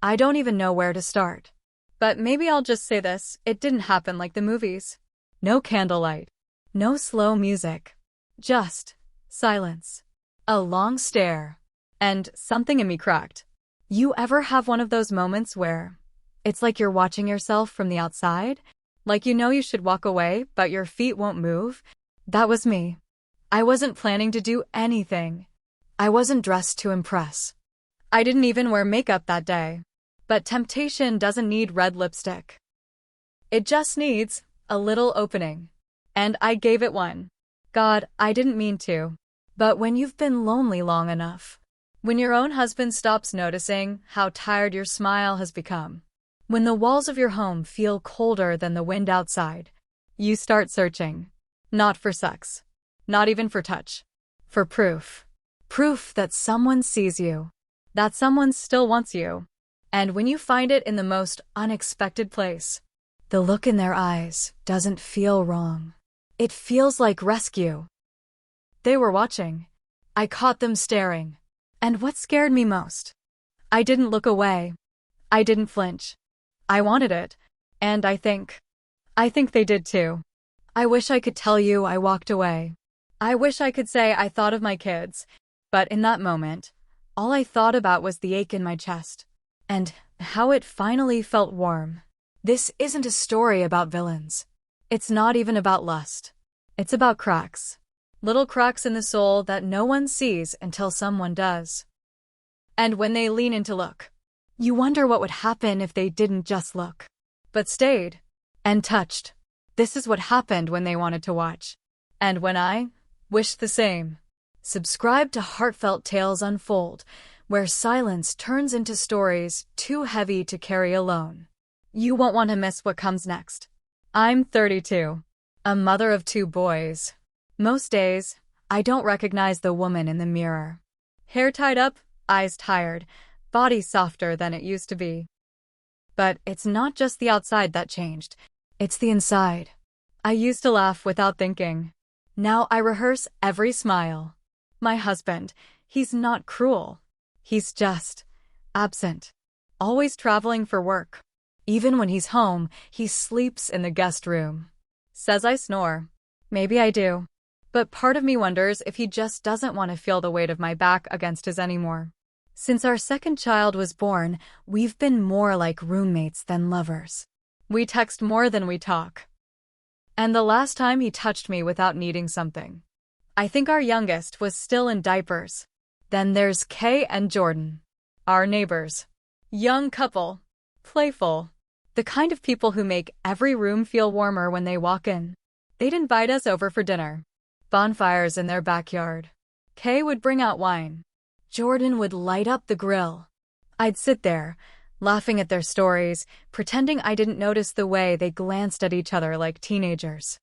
I don't even know where to start. But maybe I'll just say this, it didn't happen like the movies. No candlelight. No slow music. Just silence. A long stare. And something in me cracked. You ever have one of those moments where it's like you're watching yourself from the outside? Like you know you should walk away, but your feet won't move? That was me. I wasn't planning to do anything. I wasn't dressed to impress. I didn't even wear makeup that day. But temptation doesn't need red lipstick. It just needs a little opening. And I gave it one. God, I didn't mean to. But when you've been lonely long enough, when your own husband stops noticing how tired your smile has become, when the walls of your home feel colder than the wind outside, you start searching. Not for sex. Not even for touch. For proof. Proof that someone sees you. That someone still wants you. And when you find it in the most unexpected place, the look in their eyes doesn't feel wrong. It feels like rescue. They were watching. I caught them staring. And what scared me most? I didn't look away. I didn't flinch. I wanted it. And I think they did too. I wish I could tell you I walked away. I wish I could say I thought of my kids. But in that moment, all I thought about was the ache in my chest. And how it finally felt warm. This isn't a story about villains. It's not even about lust. It's about cracks. Little cracks in the soul that no one sees until someone does. And when they lean in to look, you wonder what would happen if they didn't just look, but stayed and touched. This is what happened when they wanted to watch. And when I wished the same. Subscribe to Heartfelt Tales Unfold, where silence turns into stories too heavy to carry alone. You won't want to miss what comes next. I'm 32, a mother of 2 boys. Most days, I don't recognize the woman in the mirror. Hair tied up, eyes tired, body softer than it used to be. But it's not just the outside that changed, it's the inside. I used to laugh without thinking. Now I rehearse every smile. My husband, he's not cruel. He's just absent. Always traveling for work. Even when he's home, he sleeps in the guest room. Says I snore. Maybe I do. But part of me wonders if he just doesn't want to feel the weight of my back against his anymore. Since our second child was born, we've been more like roommates than lovers. We text more than we talk. And the last time he touched me without needing something, I think our youngest was still in diapers. Then there's Kay and Jordan, our neighbors. Young couple. Playful. The kind of people who make every room feel warmer when they walk in. They'd invite us over for dinner. Bonfires in their backyard. Kay would bring out wine. Jordan would light up the grill. I'd sit there, laughing at their stories, pretending I didn't notice the way they glanced at each other like teenagers.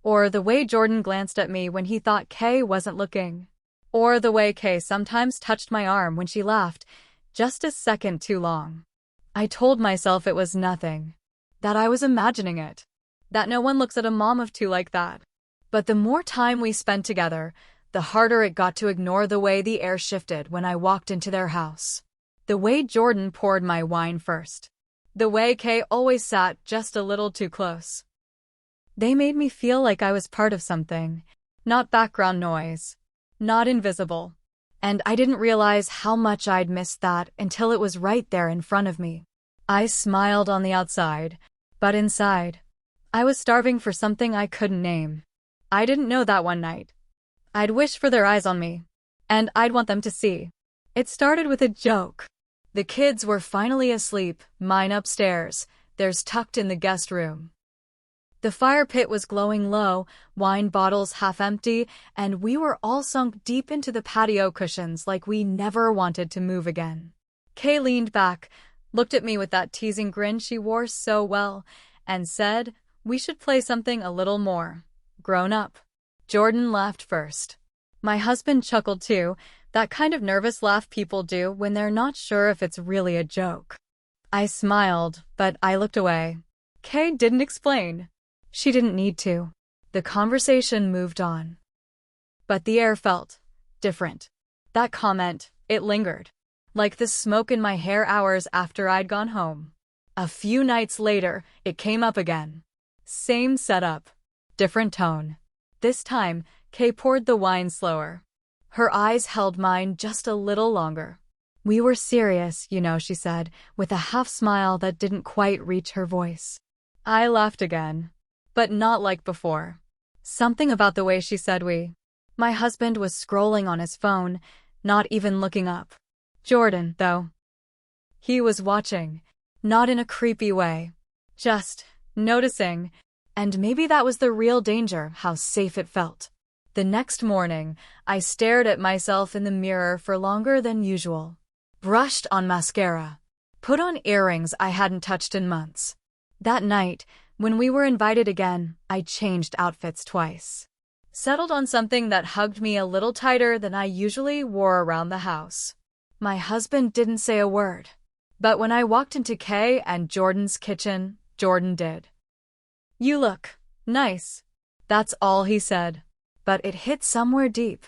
Or the way Jordan glanced at me when he thought Kay wasn't looking. Or the way Kay sometimes touched my arm when she laughed, just a second too long. I told myself it was nothing. That I was imagining it. That no one looks at a mom of 2 like that. But the more time we spent together, the harder it got to ignore the way the air shifted when I walked into their house. The way Jordan poured my wine first. The way Kay always sat just a little too close. They made me feel like I was part of something, not background noise, not invisible. And I didn't realize how much I'd missed that until it was right there in front of me. I smiled on the outside, but inside, I was starving for something I couldn't name. I didn't know that one night. I'd wish for their eyes on me, and I'd want them to see. It started with a joke. The kids were finally asleep, mine upstairs, theirs tucked in the guest room. The fire pit was glowing low, wine bottles half empty, and we were all sunk deep into the patio cushions like we never wanted to move again. Kay leaned back, looked at me with that teasing grin she wore so well, and said, "We should play something a little more grown up." Jordan laughed first. My husband chuckled too, that kind of nervous laugh people do when they're not sure if it's really a joke. I smiled, but I looked away. Kay didn't explain. She didn't need to. The conversation moved on. But the air felt different. That comment, it lingered. like the smoke in my hair hours after I'd gone home. A few nights later, it came up again. Same setup, different tone. This time, Kay poured the wine slower. Her eyes held mine just a little longer. "We were serious, you know," she said, with a half-smile that didn't quite reach her voice. I laughed again, but not like before. Something about the way she said we. My husband was scrolling on his phone, not even looking up. Jordan, though. He was watching, not in a creepy way, just noticing, and maybe that was the real danger, how safe it felt. The next morning, I stared at myself in the mirror for longer than usual. Brushed on mascara. Put on earrings I hadn't touched in months. That night, when we were invited again, I changed outfits twice. Settled on something that hugged me a little tighter than I usually wore around the house. My husband didn't say a word. But when I walked into Kay and Jordan's kitchen, Jordan did. "You look nice." That's all he said. But it hit somewhere deep.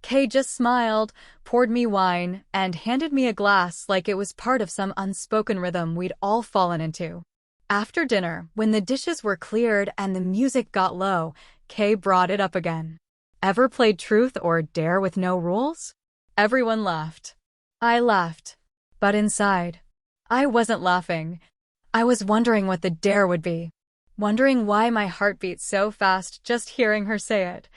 Kay just smiled, poured me wine, and handed me a glass like it was part of some unspoken rhythm we'd all fallen into. After dinner, when the dishes were cleared and the music got low, Kay brought it up again. "Ever played truth or dare with no rules?" Everyone laughed. I laughed. But inside, I wasn't laughing. I was wondering what the dare would be. Wondering why my heart beat so fast just hearing her say it.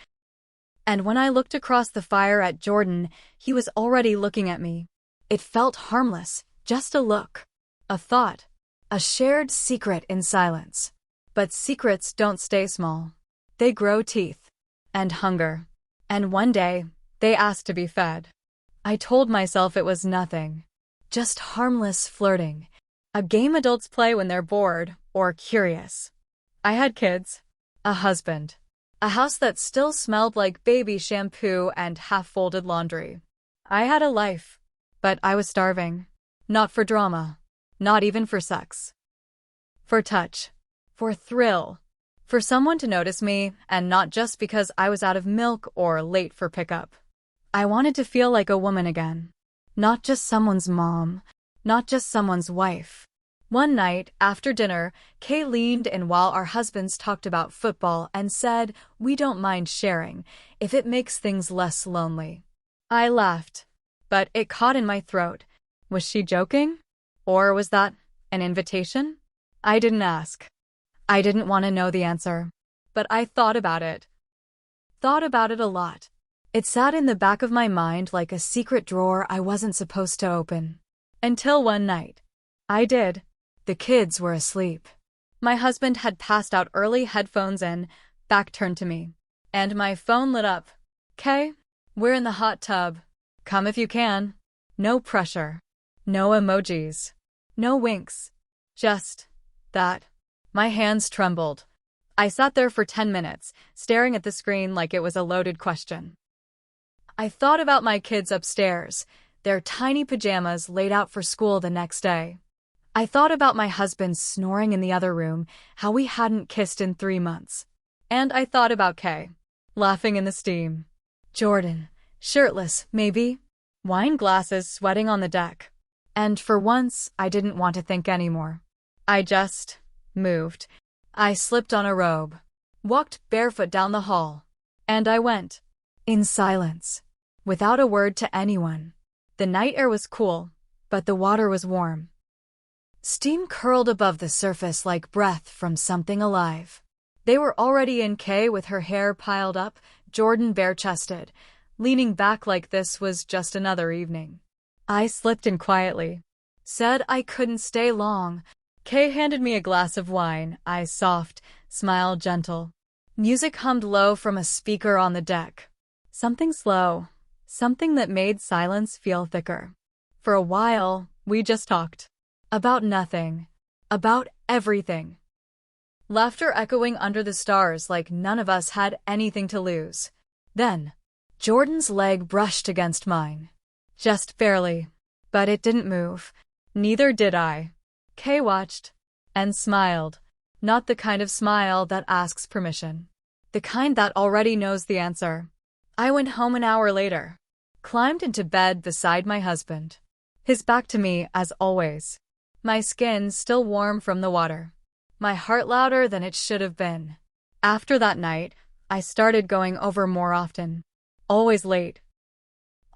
And when I looked across the fire at Jordan, he was already looking at me. It felt harmless, just a look. A thought. A shared secret in silence. But secrets don't stay small. They grow teeth. And hunger. And one day, they asked to be fed. I told myself it was nothing. Just harmless flirting. A game adults play when they're bored or curious. I had kids. A husband. A house that still smelled like baby shampoo and half-folded laundry. I had a life. But I was starving. Not for drama. Not even for sex. For touch. For thrill. For someone to notice me, and not just because I was out of milk or late for pickup. I wanted to feel like a woman again. Not just someone's mom. Not just someone's wife. One night, after dinner, Kay leaned in while our husbands talked about football and said, "We don't mind sharing, if it makes things less lonely." I laughed, but it caught in my throat. Was she joking? Or was that an invitation? I didn't ask. I didn't want to know the answer. But I thought about it. Thought about it a lot. It sat in the back of my mind like a secret drawer I wasn't supposed to open. Until one night. I did. The kids were asleep. My husband had passed out early, headphones in, back turned to me. And my phone lit up. "Kay, we're in the hot tub. Come if you can." No pressure. No emojis. No winks. Just that. My hands trembled. I sat there for 10 minutes, staring at the screen like it was a loaded question. I thought about my kids upstairs, their tiny pajamas laid out for school the next day. I thought about my husband snoring in the other room, how we hadn't kissed in 3 months. And I thought about Kay, laughing in the steam. Jordan, shirtless, maybe. Wine glasses sweating on the deck. And for once, I didn't want to think anymore. I just moved. I slipped on a robe, walked barefoot down the hall, and I went. In silence. Without a word to anyone. The night air was cool, but the water was warm. Steam curled above the surface like breath from something alive. They were already in Kay with her hair piled up, Jordan bare-chested, leaning back like this was just another evening. I slipped in quietly. Said I couldn't stay long. Kay handed me a glass of wine, eyes soft, smile gentle. Music hummed low from a speaker on the deck. Something slow, something that made silence feel thicker. For a while, we just talked. About nothing. About everything. Laughter echoing under the stars like none of us had anything to lose. Then, Jordan's leg brushed against mine. Just barely. But it didn't move. Neither did I. Kay watched. And smiled. Not the kind of smile that asks permission. The kind that already knows the answer. I went home an hour later. Climbed into bed beside my husband. His back to me, as always. My skin still warm from the water. My heart louder than it should have been. After that night, I started going over more often. Always late.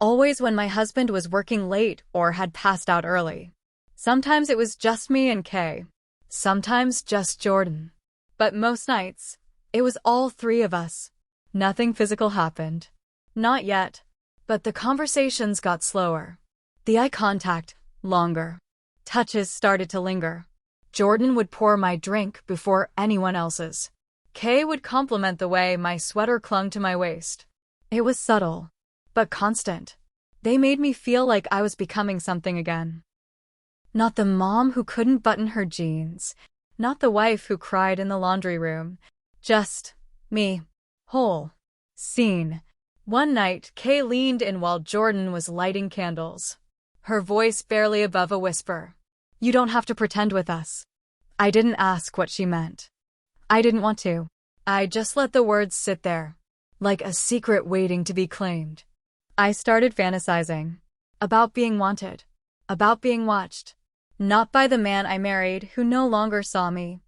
Always when my husband was working late or had passed out early. Sometimes it was just me and Kay. Sometimes just Jordan. But most nights, it was all three of us. Nothing physical happened. Not yet. But the conversations got slower. The eye contact, longer. Touches started to linger. Jordan would pour my drink before anyone else's. Kay would compliment the way my sweater clung to my waist. It was subtle, but constant. They made me feel like I was becoming something again. Not the mom who couldn't button her jeans. Not the wife who cried in the laundry room. Just me. Whole. Seen. One night, Kay leaned in while Jordan was lighting candles. Her voice barely above a whisper. You don't have to pretend with us. I didn't ask what she meant. I didn't want to. I just let the words sit there, like a secret waiting to be claimed. I started fantasizing. About being wanted. About being watched. Not by the man I married who no longer saw me,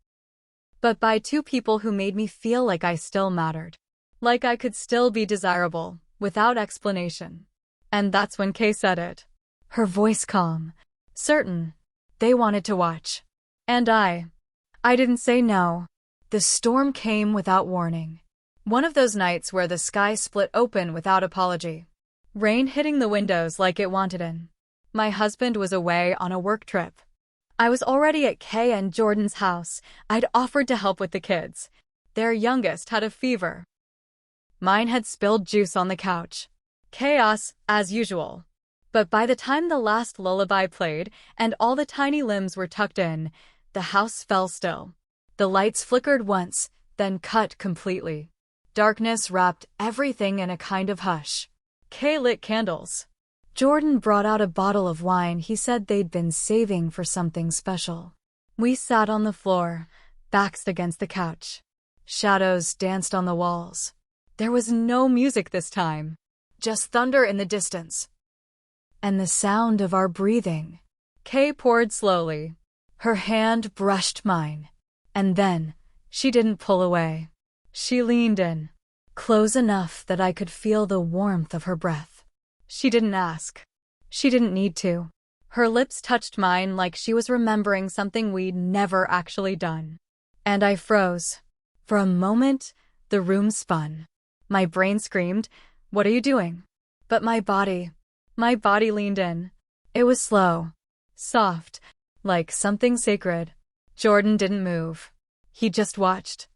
but by two people who made me feel like I still mattered. Like I could still be desirable, without explanation. And that's when Kay said it. Her voice calm. Certain. They wanted to watch. And I didn't say no. The storm came without warning. One of those nights where the sky split open without apology. Rain hitting the windows like it wanted in. My husband was away on a work trip. I was already at Kay and Jordan's house. I'd offered to help with the kids. Their youngest had a fever. Mine had spilled juice on the couch. Chaos, as usual. But by the time the last lullaby played and all the tiny limbs were tucked in, the house fell still. The lights flickered once, then cut completely. Darkness wrapped everything in a kind of hush. Kay lit candles. Jordan brought out a bottle of wine he said they'd been saving for something special. We sat on the floor, backs against the couch. Shadows danced on the walls. There was no music this time, just thunder in the distance. And the sound of our breathing. Kay poured slowly. Her hand brushed mine. And then, she didn't pull away. She leaned in, close enough that I could feel the warmth of her breath. She didn't ask. She didn't need to. Her lips touched mine like she was remembering something we'd never actually done. And I froze. For a moment, the room spun. My brain screamed, "What are you doing?" But my body leaned in. It was slow, soft, like something sacred. Jordan didn't move. He just watched.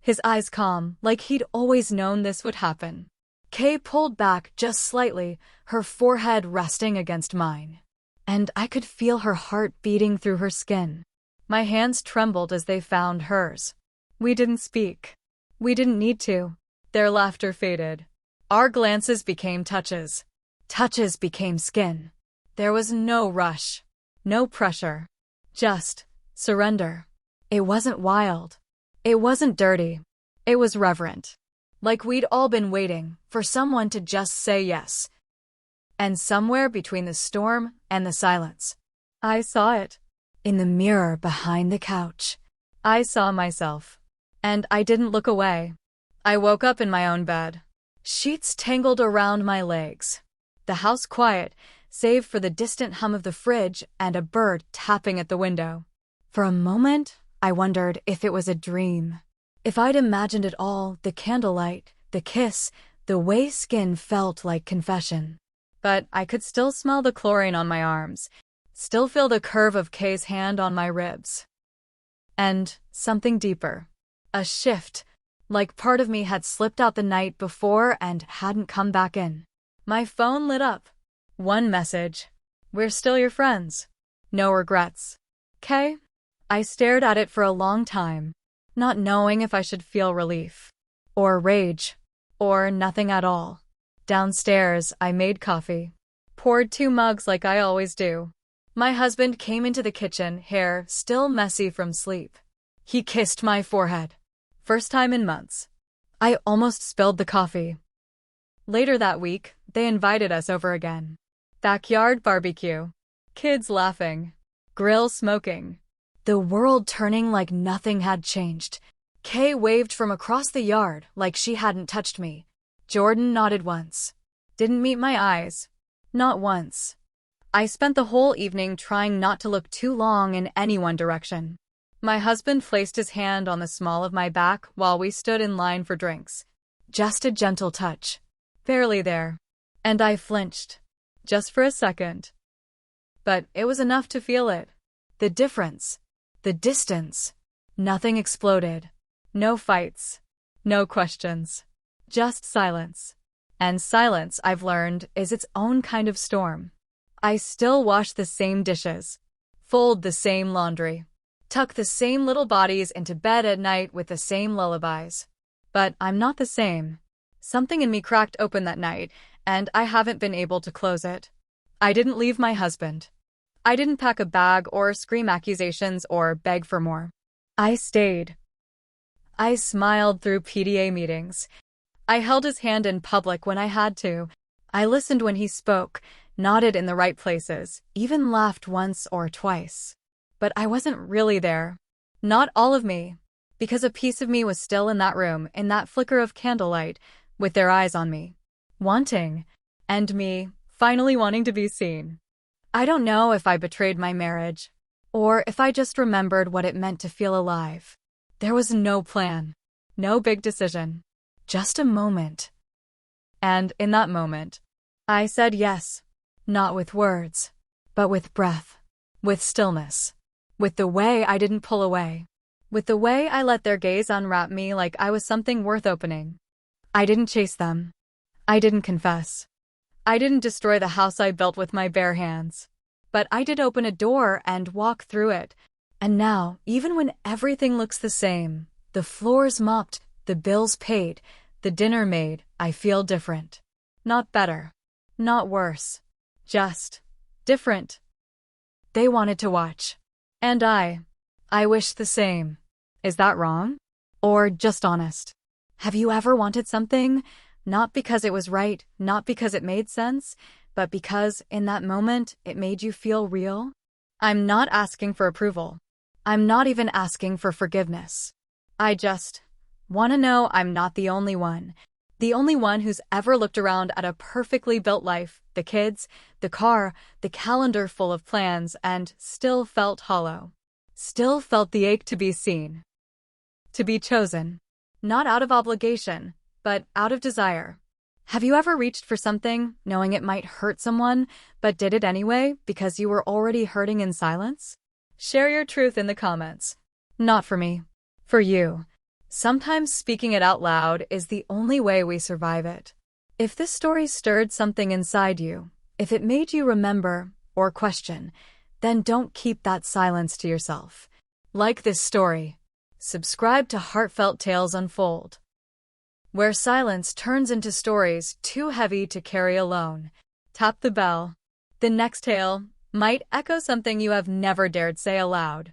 His eyes calm, like he'd always known this would happen. Kay pulled back just slightly, her forehead resting against mine. And I could feel her heart beating through her skin. My hands trembled as they found hers. We didn't speak. We didn't need to. Their laughter faded. Our glances became touches. Touches became skin. There was no rush. No pressure. Just surrender. It wasn't wild. It wasn't dirty. It was reverent. Like we'd all been waiting for someone to just say yes. And somewhere between the storm and the silence, I saw it. In the mirror behind the couch. I saw myself. And I didn't look away. I woke up in my own bed. Sheets tangled around my legs. The house quiet, save for the distant hum of the fridge and a bird tapping at the window. For a moment, I wondered if it was a dream. If I'd imagined it all, the candlelight, the kiss, the way skin felt like confession. But I could still smell the chlorine on my arms, still feel the curve of Kay's hand on my ribs. And something deeper. A shift, like part of me had slipped out the night before and hadn't come back in. My phone lit up. One message. We're still your friends. No regrets. Kay? I stared at it for a long time, not knowing if I should feel relief, or rage, or nothing at all. Downstairs, I made coffee. Poured 2 mugs like I always do. My husband came into the kitchen, hair still messy from sleep. He kissed my forehead. First time in months. I almost spilled the coffee. Later that week, they invited us over again. Backyard barbecue. Kids laughing. Grill smoking. The world turning like nothing had changed. Kay waved from across the yard like she hadn't touched me. Jordan nodded once. Didn't meet my eyes. Not once. I spent the whole evening trying not to look too long in any one direction. My husband placed his hand on the small of my back while we stood in line for drinks. Just a gentle touch. Barely there. And I flinched. Just for a second. But it was enough to feel it. The difference. The distance. Nothing exploded. No fights. No questions. Just silence. And silence, I've learned, is its own kind of storm. I still wash the same dishes. Fold the same laundry. Tuck the same little bodies into bed at night with the same lullabies. But I'm not the same. Something in me cracked open that night, and I haven't been able to close it. I didn't leave my husband. I didn't pack a bag or scream accusations or beg for more. I stayed. I smiled through PDA meetings. I held his hand in public when I had to. I listened when he spoke, nodded in the right places, even laughed once or twice. But I wasn't really there. Not all of me. Because a piece of me was still in that room, in that flicker of candlelight, with their eyes on me. Wanting. And me, finally wanting to be seen. I don't know if I betrayed my marriage, or if I just remembered what it meant to feel alive. There was no plan. No big decision. Just a moment. And in that moment, I said yes. Not with words, but with breath. With stillness. With the way I didn't pull away. With the way I let their gaze unwrap me like I was something worth opening. I didn't chase them. I didn't confess. I didn't destroy the house I built with my bare hands. But I did open a door and walk through it. And now, even when everything looks the same, the floors mopped, the bills paid, the dinner made, I feel different. Not better. Not worse. Just different. They wanted to watch. And I wished the same. Is that wrong? Or just honest? Have you ever wanted something, not because it was right, not because it made sense, but because, in that moment, it made you feel real? I'm not asking for approval. I'm not even asking for forgiveness. I just want to know I'm not the only one. The only one who's ever looked around at a perfectly built life, the kids, the car, the calendar full of plans, and still felt hollow. Still felt the ache to be seen. To be chosen. Not out of obligation, but out of desire. Have you ever reached for something, knowing it might hurt someone, but did it anyway because you were already hurting in silence? Share your truth in the comments. Not for me. For you. Sometimes speaking it out loud is the only way we survive it. If this story stirred something inside you, if it made you remember or question, then don't keep that silence to yourself. Like this story. Subscribe to Heartfelt Tales Unfold, where silence turns into stories too heavy to carry alone. Tap the bell. The next tale might echo something you have never dared say aloud.